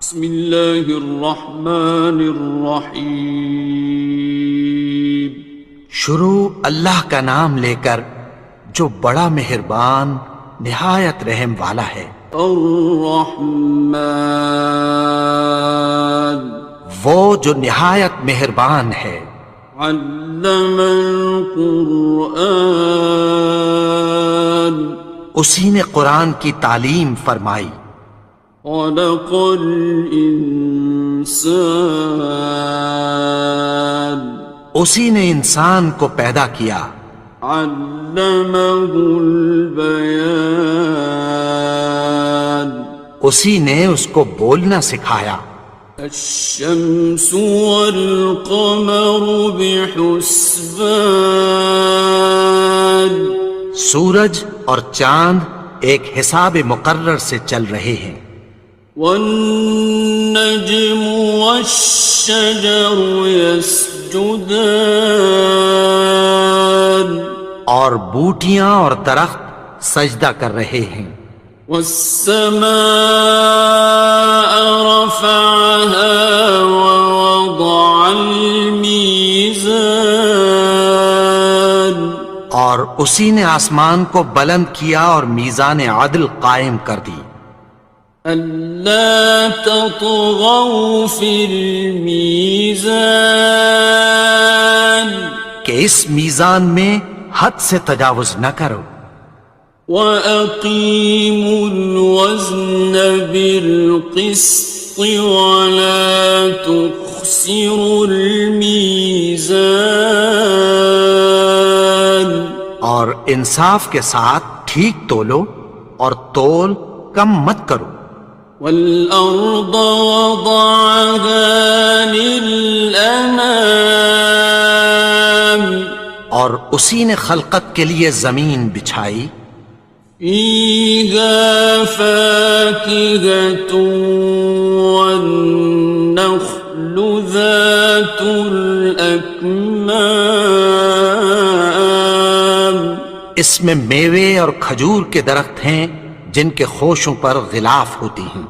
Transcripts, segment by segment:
بسم اللہ الرحمن الرحیم۔ شروع اللہ کا نام لے کر جو بڑا مہربان نہایت رحم والا ہے۔ الرحمن، وہ جو نہایت مہربان ہے۔ علم القرآن، اسی نے قرآن کی تعلیم فرمائی۔ خلق الانسان، اسی نے انسان کو پیدا کیا۔ علمہ البیان، اسی نے اس کو بولنا سکھایا۔ الشمس والقمر بحسبان، سورج اور چاند ایک حساب مقرر سے چل رہے ہیں۔ والنجم والشجر يسجدان، اور بوٹیاں اور درخت سجدہ کر رہے ہیں۔ والسماء رفعها ووضع الميزان، اور اسی نے آسمان کو بلند کیا اور میزان عدل قائم کر دی۔ ألا تطغوا في الميزان، کہ اس میزان میں حد سے تجاوز نہ کرو۔ وَأَقِيمُوا الْوَزْنَ بِالْقِسْطِ وَلَا تُخْسِرُوا الْمِيزَانَ، اور انصاف کے ساتھ ٹھیک تولو اور تول کم مت کرو۔ وَالْأَرْضَ وَضَعَهَا لِلْأَنَامِ، اور اسی نے خلقت کے لیے زمین بچھائی۔ فِيهَا فَاكِهَةٌ وَالنَّخْلُ ذَاتُ الْأَكْمَامِ، اس میں میوے اور کھجور کے درخت ہیں جن کے خوشوں پر غلاف ہوتی ہیں۔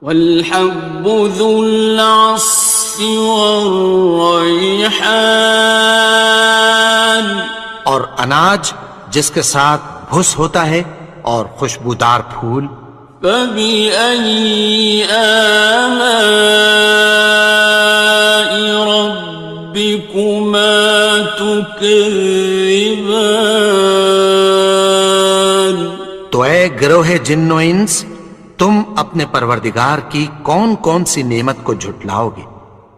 وَالْحَبُّ ذُو الْعَصْفِ وَالرَّيْحَانِ، اور اناج جس کے ساتھ بھس ہوتا ہے اور خوشبودار پھول۔ فَبِأَيِّ آلَاءِ رَبِّكُمَا تُكَذِّبَانِ، تو اے گروہ جن و انس، تم اپنے پروردگار کی کون کون سی نعمت کو جھٹلاؤ گے؟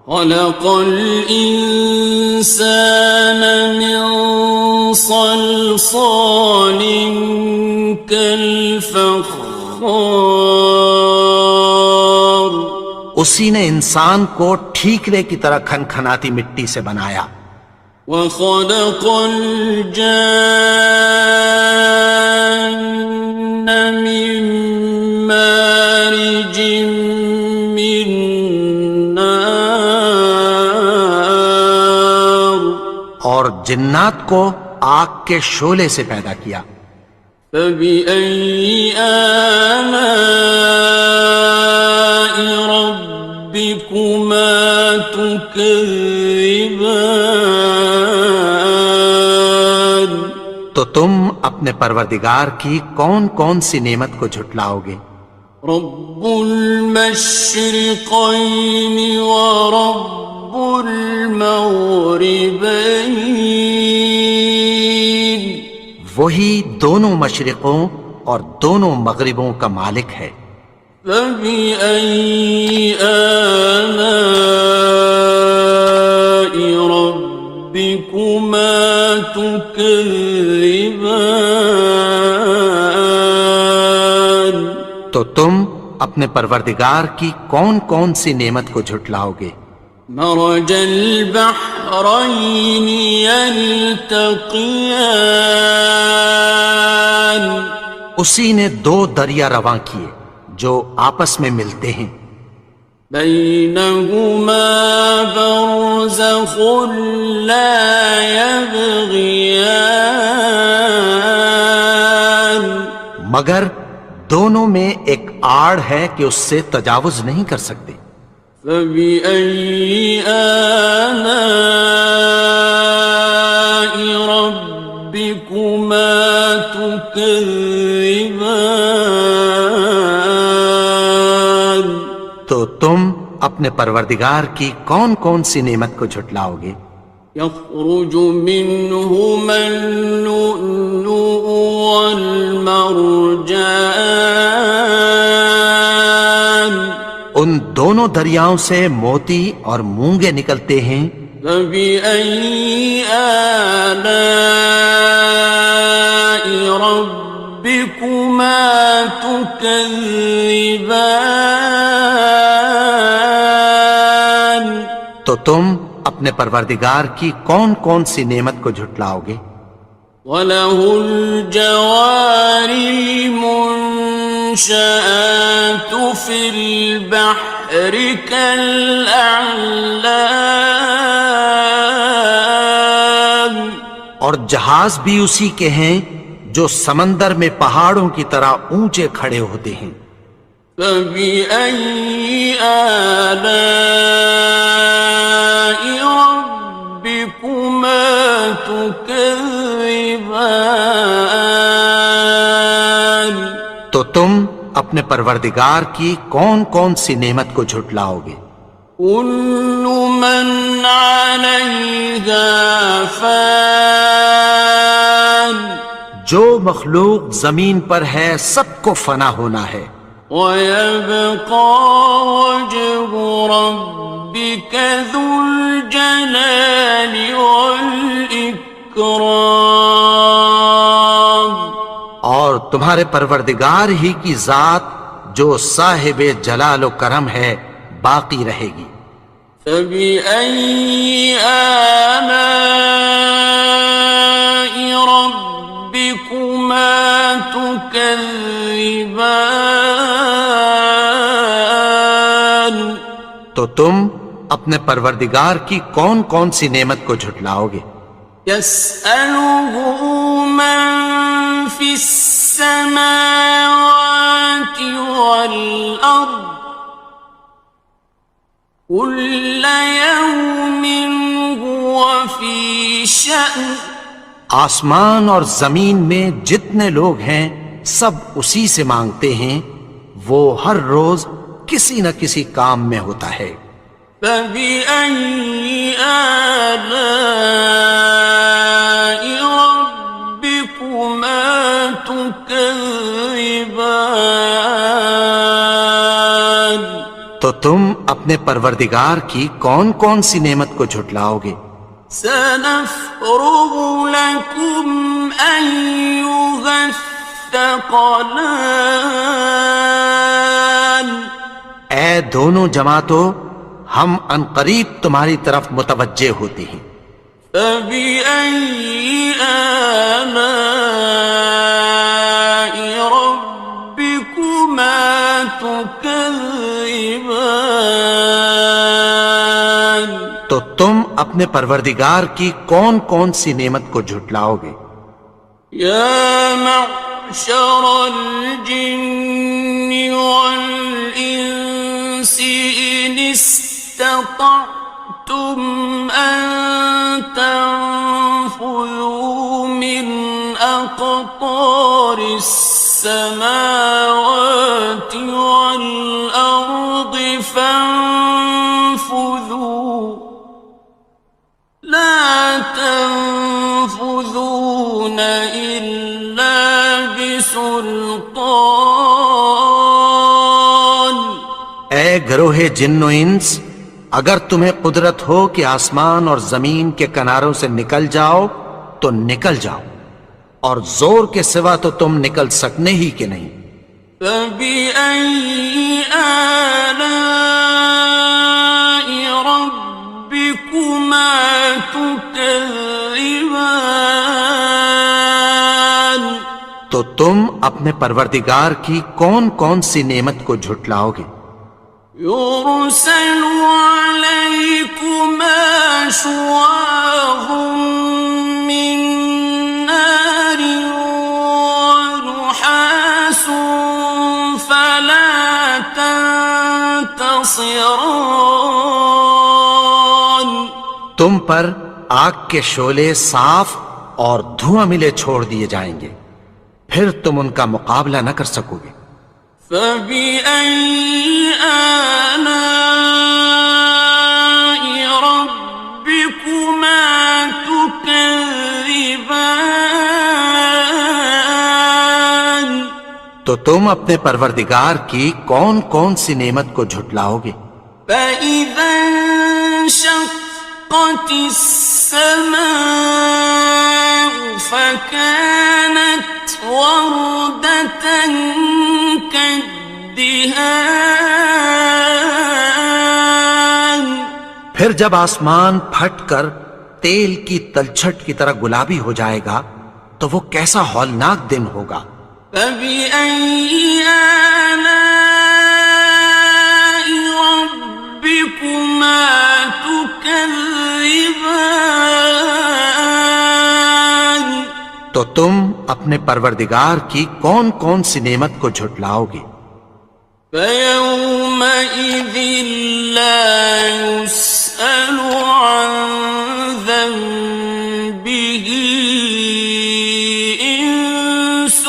خَلَقَ الْإِنسَانَ مِنْ صَلْصَالٍ كَالْفَخَّارِ، اسی نے انسان کو ٹھیکرے کی طرح کھنکھناتی مٹی سے بنایا۔ وَخَلَقَ الْجَانَّ مِن مَّارِجٍ مِّن نَّارٍ، اور جنات کو آگ کے شعلے سے پیدا کیا۔ فَبِأَيِّ آلَاءِ رَبِّكُمَا تُكَذِّبَانِ، تو تم اپنے پروردگار کی کون کون سی نعمت کو جھٹلاؤ گے؟ رب المشرقین ورب المغربین، وہی دونوں مشرقوں اور دونوں مغربوں کا مالک ہے۔ فَبِأَيِّ آلَاءِ رَبِّكُمَا تُكَذِّبَانِ، تو تم اپنے پروردگار کی کون کون سی نعمت کو جھٹلاؤ گے؟ مرج البحرین یلتقیان، اسی نے دو دریا رواں کیے جو آپس میں ملتے ہیں۔ بینہما برزخ لا یبغیان، مگر دونوں میں ایک آڑ ہے کہ اس سے تجاوز نہیں کر سکتے۔ فبأي آلاء ربكما تكذبان؟ تو تم اپنے پروردگار کی کون کون سی نعمت کو جھٹلاؤ گے؟ يخرج منهما اللؤلؤ والمرجان ان دونوں دریاؤں سے موتی اور مونگے نکلتے ہیں۔ فبأي آلاء ربكما تكذبان؟ تو تم اپنے پروردگار کی کون کون سی نعمت کو جھٹلاؤ گے؟ وَلَهُ الْجَوَارِ الْمُنشَآتُ فِي الْبَحْرِ كَالْأَعْلَامِ، اور جہاز بھی اسی کے ہیں جو سمندر میں پہاڑوں کی طرح اونچے کھڑے ہوتے ہیں۔ فَبِأَيِّ آلَاءِ رَبِّكُمَا تُكَذِّبَانِ؟ تو تم اپنے پروردگار کی کون کون سی نعمت کو جھٹلاؤ گے؟ كُلُّ مَنْ عَلَيْهَا فَانٍ، جو مخلوق زمین پر ہے سب کو فنا ہونا ہے۔ وَيَبْقَى وَجْهُ رَبِّكَ ذُو الْجَلَالِ وَالْإِكْرَامِ، اور تمہارے پروردگار ہی کی ذات جو صاحب جلال و کرم ہے باقی رہے گی۔ فَبِأَيِّ آلَاءِ رَبِّكُمَا تُكَذِّبَانِ؟ تو تم اپنے پروردگار کی کون کون سی نعمت کو جھٹلاؤ گے؟ يَسْأَلُهُ مَن فِي السَّمَاوَاتِ وَالْأَرْضِ كُلَّ يَوْمٍ هُوَ فِي شَأْنٍ، آسمان اور زمین میں جتنے لوگ ہیں سب اسی سے مانگتے ہیں، وہ ہر روز کسی نہ کسی کام میں ہوتا ہے۔ فَبِأَيِّ آلَاءِ رَبِّكُمَا تُكَذِّبَانِ؟ تو تم اپنے پروردگار کی کون کون سی نعمت کو جھٹلاؤ گے؟ سَنَفْرُغُ لَكُمْ أَيُّهَ الثَّقَلَانِ؟ اے دونوں جماعتوں، ہم عنقریب تمہاری طرف متوجہ ہوتے ہیں۔ فَبِأَيِّ آلَاءِ رَبِّكُمَا تُكَذِّبَانِ؟ تو تم اپنے پروردگار کی کون کون سی نعمت کو جھٹلاؤ گے؟ يَا مَعْشَرَ الْجِنِّ وَالْإِنسِ إِنِ اسْتَطَعْتُمْ أَن تَنفُذُوا مِنْ أَقْطَارِ السَّمَاوَاتِ وَالْأَرْضِ فَانفُذُوا لَا تَنفُذُونَ إِلَّا بِسُلْطَانٍ۔ اے گروہ جن و انس، اگر تمہیں قدرت ہو کہ آسمان اور زمین کے کناروں سے نکل جاؤ تو نکل جاؤ، اور زور کے سوا تو تم نکل سکنے ہی کہ نہیں۔ فَبِأَيِّ آلَاءِ رَبِّكُمَا تُكَذِّبَانِ؟ تو تم اپنے پروردگار کی کون کون سی نعمت کو جھٹلاؤ گے؟ يُرْسَلُ عَلَيْكُمَا شُوَاظٌ مِّن نَّارٍ وَنُحَاسٌ فَلَا خاسران. تم پر آگ کے شعلے صاف اور دھواں ملے چھوڑ دیے جائیں گے، پھر تم ان کا مقابلہ نہ کر سکو گے۔ فَبِأَيِّ آلَاءِ رَبِّكُمَا تُكَذِّبَانِ. تو تم اپنے پروردگار کی کون کون سی نعمت کو جھٹلاؤ گے؟ فَإِذَا انشَقَّتِ السَّمَاءُ فَكَانَتْ وَرْدَةً كَالدِّهَانِ. پھر جب آسمان پھٹ کر تیل کی تلچھٹ کی طرح گلابی ہو جائے گا تو وہ کیسا ہولناک دن ہوگا۔ فَبِأَيِّ آلَاءِ رَبِّكُمَا تُكَذِّبَانِ. تو تم اپنے پروردگار کی کون کون سی نعمت کو جھٹلاؤ گے؟ فَيَوْمَئِذٍ لَا يُسْأَلُ عَنْ ذَنبِهِ إِنسٌ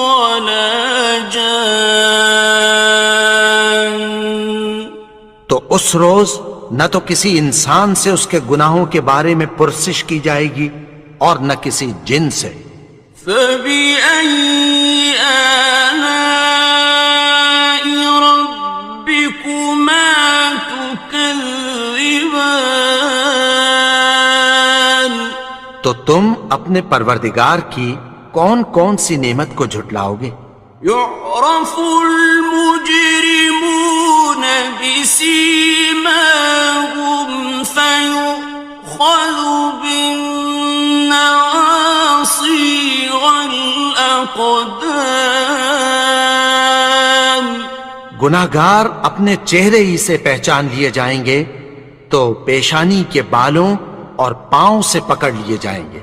وَلَا جَانٌ. تو اس روز نہ تو کسی انسان سے اس کے گناہوں کے بارے میں پرسش کی جائے گی اور نہ کسی جن سے۔ فَبِأَيِّ آلَاءِ رَبِّكُمَا تُكَذِّبَانِ. تو تم اپنے پروردگار کی کون کون سی نعمت کو جھٹلاؤ گے؟ يُعْرَفُ الْمُجْرِمُونَ بِسِيمَاهُمْ فَيُؤْخَذُ بِالنَّوَاصِي وَالْأَقْدَامِ. گناہگار اپنے چہرے ہی سے پہچان لیے جائیں گے تو پیشانی کے بالوں اور پاؤں سے پکڑ لیے جائیں گے۔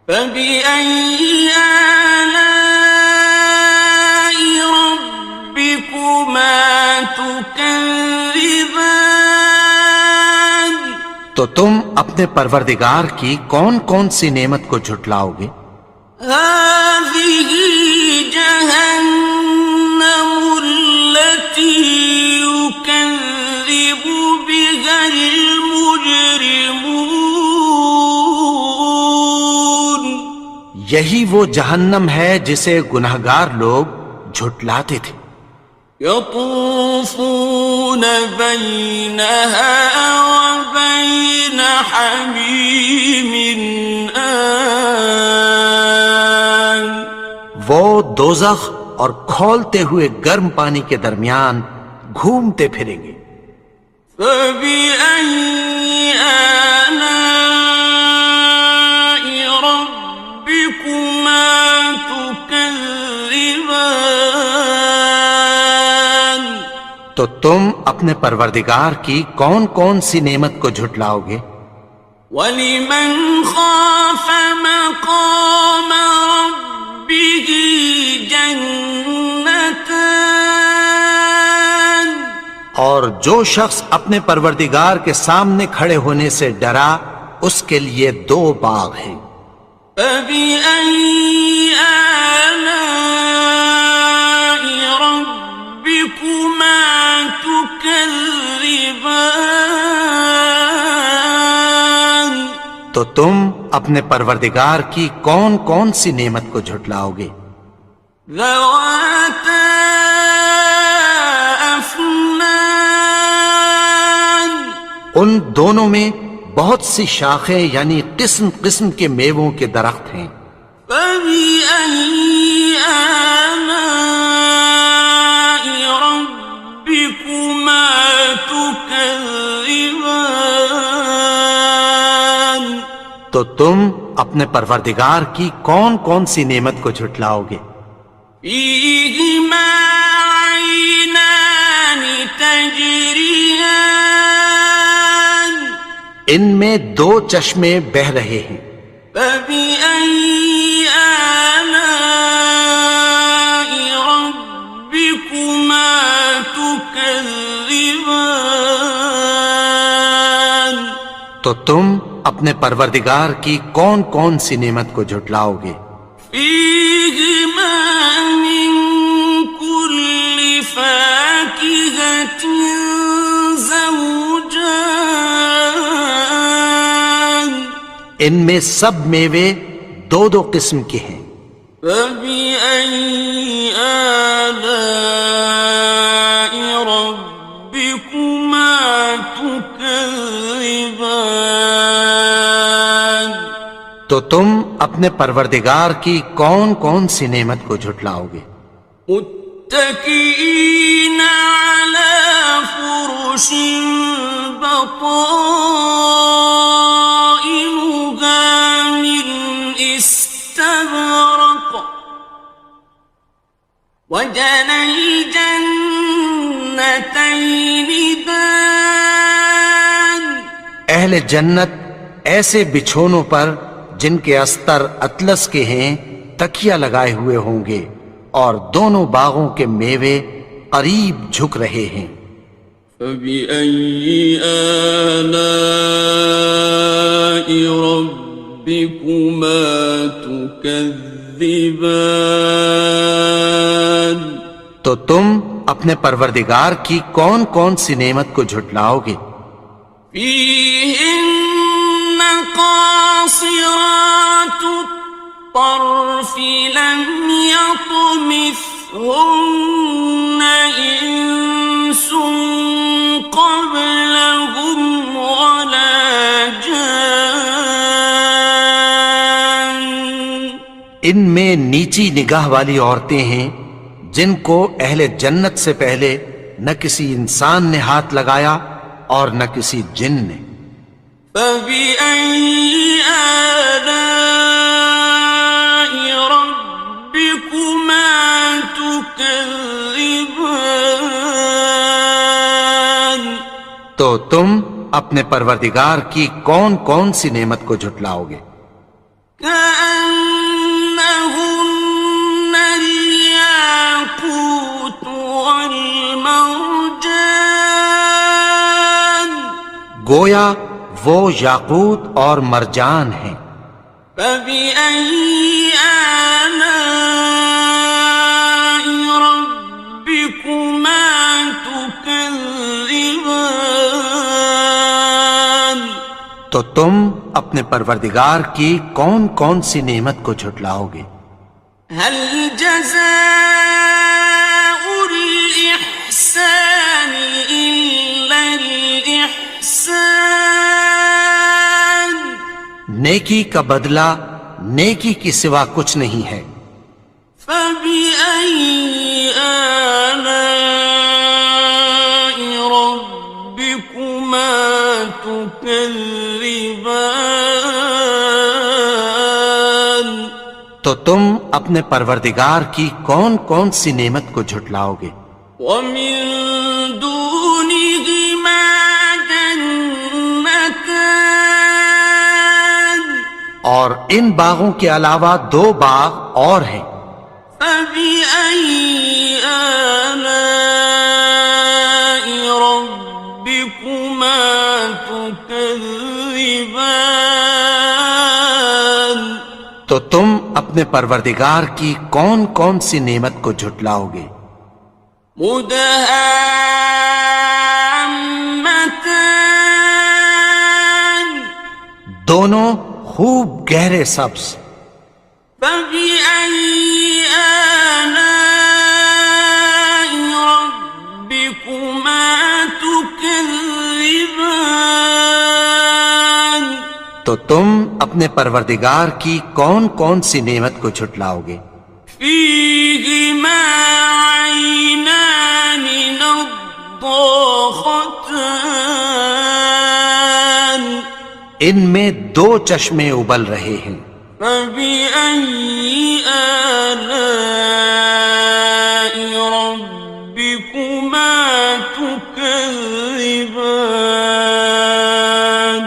فَبِأَيِّ آلَاءِ رَبِّكُمَا تُكَذِّبَانِ. تو تم اپنے پروردگار کی کون کون سی نعمت کو جھٹلاؤ گے؟ هَٰذِهِ جَهَنَّمُ الَّتِي يُكَذِّبُ بِهَا الْمُجْرِمُونَ. یہی وہ جہنم ہے جسے گناہگار لوگ جھٹلاتے تھے۔ يَطُوفُونَ بَيْنَهَا وَبَيْنَ حَمِيمٍ آنٍ. وہ دوزخ اور کھولتے ہوئے گرم پانی کے درمیان گھومتے پھریں گے۔ فَبِأَيِّ آلَاءِ رَبِّكُمَا تُكَذِّبَانِ. تو تم اپنے پروردگار کی کون کون سی نعمت کو جھٹلاؤ گے؟ وَلِمَنْ خَافَ مَقَامَ رَبِّهِ جَنَّتَانِ. اور جو شخص اپنے پروردگار کے سامنے کھڑے ہونے سے ڈرا اس کے لیے 2 باغ ہیں۔ فَبِأَيِّ آلَاءِ رَبِّكُمَا تُكَذِّبَانِ. تو تم اپنے پروردگار کی کون کون سی نعمت کو جھٹلاؤ گے؟ ذَوَاتَا أَفْنَانٍ. ان دونوں میں بہت سی شاخیں یعنی قسم قسم کے میووں کے درخت ہیں۔ فَبِأَيِّ آلَاءِ رَبِّكُمَا تُكَذِّبَانِ. تو تم اپنے پروردگار کی کون کون سی نعمت کو جھٹلاؤ گے؟ فِيهِمَا عَيْنَانِ تَجْرِيَانِ. ان میں 2 چشمے بہہ رہے ہیں۔ فَبِأَيِّ آلَاءِ رَبِّكُمَا تُكَذِّبَانِ. تكذبان تو تم اپنے پروردگار کی کون کون سی نعمت کو جھٹلاؤ گے؟ فيهما من كل فاكهة زوجان ان میں سب میوے دو دو قسم کے ہیں۔ فبأي آلاء ربكما تكذبان تو تم اپنے پروردگار کی کون کون سی نعمت کو جھٹلاؤ گے؟ متكئين على فرش بطائنها من استبرق وجنى الجنتين دان اہل جنت ایسے بچھونوں پر جن کے استر اطلس کے ہیں تکیہ لگائے ہوئے ہوں گے، اور دونوں باغوں کے میوے قریب جھک رہے ہیں۔ فبأي آلاء ربكما تكذبان تو تم اپنے پروردگار کی کون کون سی نعمت کو جھٹلاؤ گے؟ فيهن قاصرات الطرف لم يطمثهن إنس قبلهم ولا جان ان میں نیچی نگاہ والی عورتیں ہیں جن کو اہل جنت سے پہلے نہ کسی انسان نے ہاتھ لگایا اور نہ کسی جن نے۔ فبأي آلاء ربكما تكذبان تو تم اپنے پروردگار کی کون کون سی نعمت کو جھٹلاؤ گے؟ كأنهن الياقوت والمرجان گویا وہ یاقوت اور مرجان ہیں۔ فبأي آلاء ربكما تكذبان تو تم اپنے پروردگار کی کون کون سی نعمت کو جھٹلاؤ گے؟ هل جزاء الإحسان إلا الإحسان نیکی کا بدلہ نیکی کی سوا کچھ نہیں ہے۔ فبأي آلاء ربكما تكذبان تو تم اپنے پروردگار کی کون کون سی نعمت کو جھٹلاؤ گے؟ ومن دونهما جنتان اور ان باغوں کے علاوہ دو باغ اور ہیں۔ فبأي آلاء ربكما تكذبان تو تم اپنے پروردگار کی کون کون سی نعمت کو جھٹلاؤ گے؟ مدهامتان دونوں خوب گہرے سبز۔ فبأي آلاء ربكما تكذبان تو تم اپنے پروردگار کی کون کون سی نعمت کو جھٹلاؤ گے؟ فيهما عينان نضاختان ان میں دو چشمے ابل رہے ہیں۔ فبأي آلاء ربكما تكذبان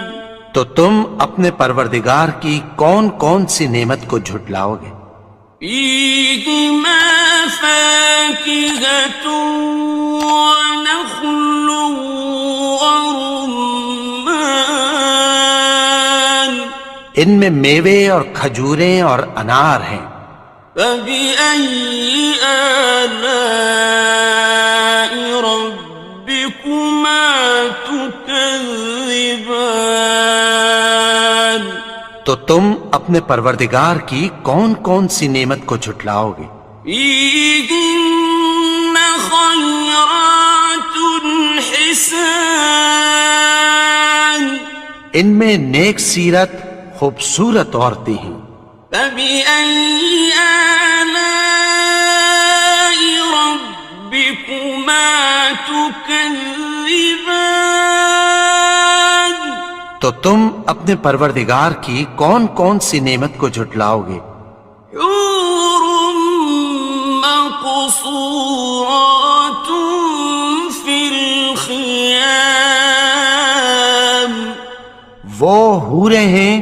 تو تم اپنے پروردگار کی کون کون سی نعمت کو جھٹلاؤ گے؟ فيهما فاكهة ونخل ان میں میوے اور کھجوریں اور انار ہیں۔ فبأي آلاء ربكما تكذبان؟ تو تم اپنے پروردگار کی کون کون سی نعمت کو جھٹلاؤ گے؟ فيهن خيرات حسان، ان میں نیک سیرت خوبصورت عورتیں ہیں۔ فبأي آلاء ربكما تكذبان؟ تو تم اپنے پروردگار کی کون کون سی نعمت کو جھٹلاؤ گے؟ حور مقصورات في الخيام، وہ حوریں ہیں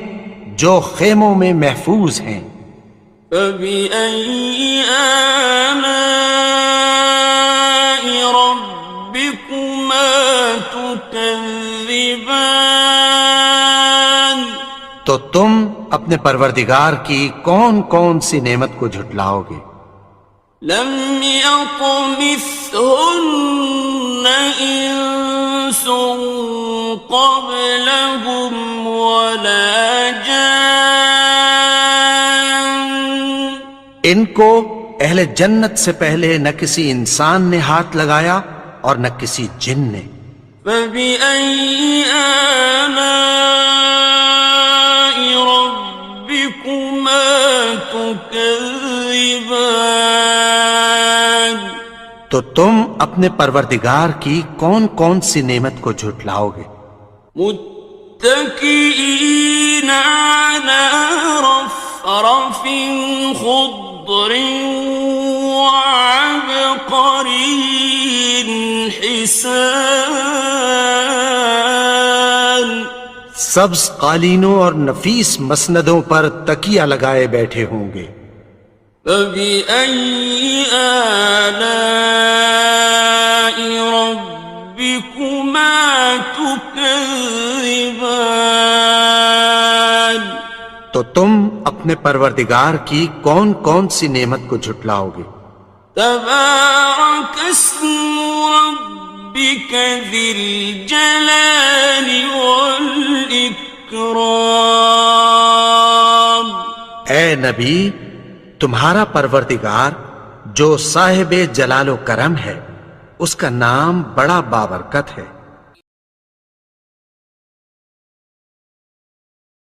جو خیموں میں محفوظ ہیں۔ فبأي آلاء ربكما تكذبان؟ تو تم اپنے پروردگار کی کون کون سی نعمت کو جھٹلاؤ گے؟ لم يطمثهن إنس قبلهم ولا جان، ان کو اہل جنت سے پہلے نہ کسی انسان نے ہاتھ لگایا اور نہ کسی جن نے۔ فبأي آلاء ربكما تكذبان؟ تو تم اپنے پروردگار کی کون کون سی نعمت کو جھٹلاؤ گے؟ متكئين على رفرف خضر وعبقري حسان، سبز قالینوں اور نفیس مسندوں پر تکیہ لگائے بیٹھے ہوں گے۔ فبأي آلاء ربكما تكذبان؟ تو تم اپنے پروردگار کی کون کون سی نعمت کو جھٹلاؤ گے؟ تبارك اسم ربك ذي الجلال والإكرام۔ اے نبی، تمہارا پروردگار جو صاحب جلال و کرم ہے، اس کا نام بڑا بابرکت ہے۔